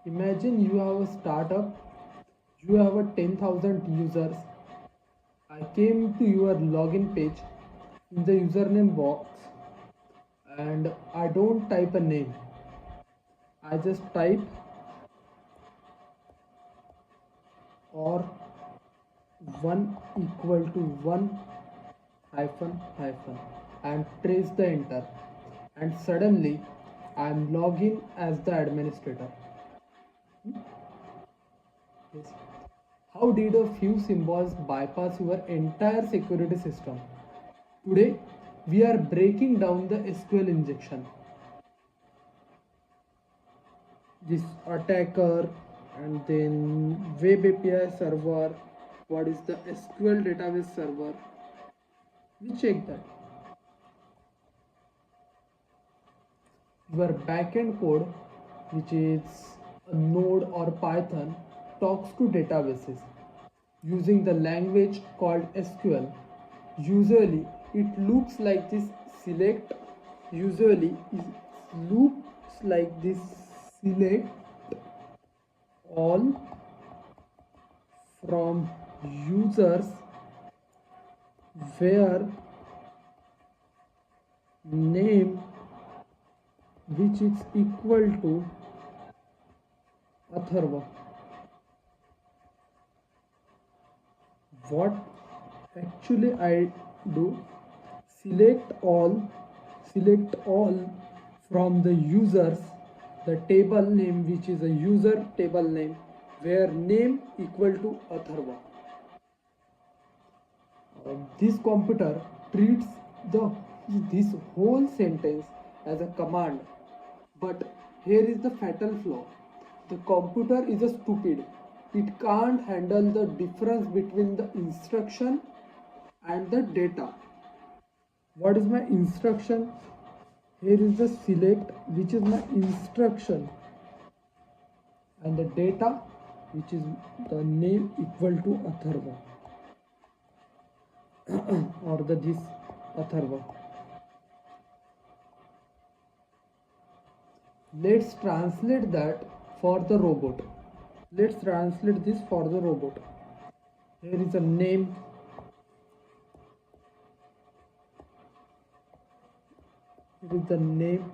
Imagine you have a startup, you have a 10,000 users. I came to your login page in the username box and I don't type a name. I just type or 1 equal to 1 hyphen hyphen and press the enter, and suddenly I am logging as the administrator. Yes. How did a few symbols bypass your entire security system? Today we are breaking down the SQL injection. This attacker and then web API server, what is the SQL database server? We check that. Your backend code, which is a Node or Python, talks to databases using the language called SQL. Usually it looks like this select usually it looks like this select all from users where name which is equal to Atharva. What actually I do, select all from the users, the table name which is a user table name where name equal to Atharva. This computer treats this whole sentence as a command, but here is the fatal flaw. The computer is a stupid. It can't handle the difference between the instruction and the data. What is my instruction? Here is the select, which is my instruction, and the data, which is the name equal to Atharva or this Atharva. Let's translate that for the robot. Let's translate this for the robot. Here is a name. It is the name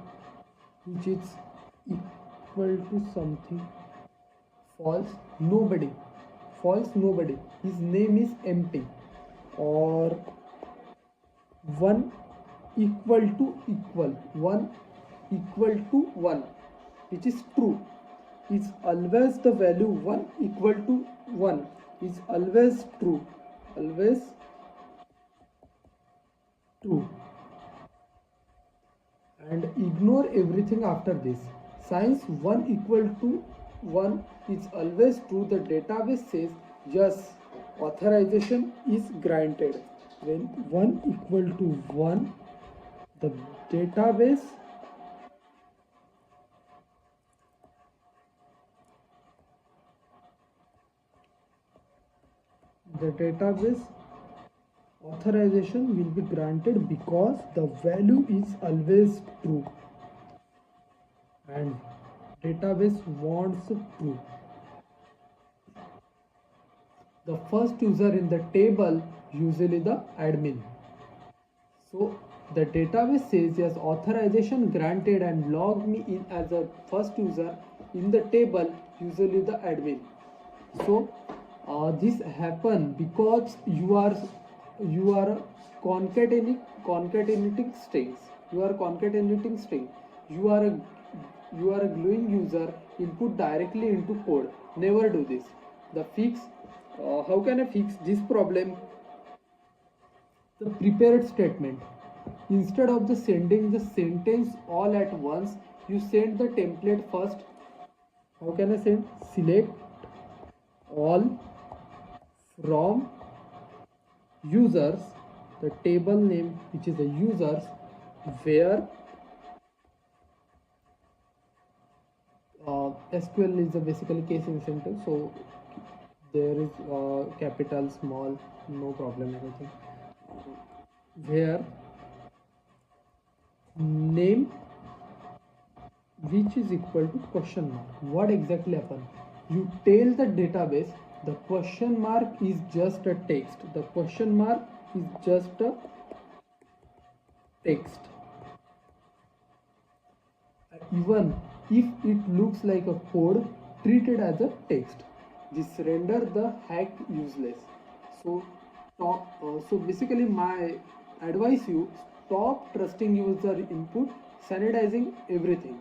which is equal to something. False nobody. False nobody. His name is empty. Or 1 equal to equal. 1 equal to 1, which is true. Is always the value 1 equal to 1 is always true. Always true. And ignore everything after this. Since 1 equal to 1 is always true, the database says yes, authorization is granted. When 1 equal to 1, the database authorization will be granted because the value is always true and database wants true. The first user in the table, usually the admin. So the database says yes, authorization granted, and log me in as a first user in the table, usually the admin. So this happen because you are concatenating strings. You are concatenating string. You are a gluing user input directly into code. Never do this. The fix. How can I fix this problem? The prepared statement. Instead of the sending the sentence all at once, you send the template first. How can I send? Select all from users, the table name which is the users, where SQL is a basically case insensitive, so there is capital, small, no problem, anything. Where name which is equal to question mark. What exactly happened? You tell the database the question mark is just a text. The question mark is just a text. Even if it looks like a code, treat it as a text. This render the hack useless. So, so basically, my advice you stop trusting user input, sanitizing everything.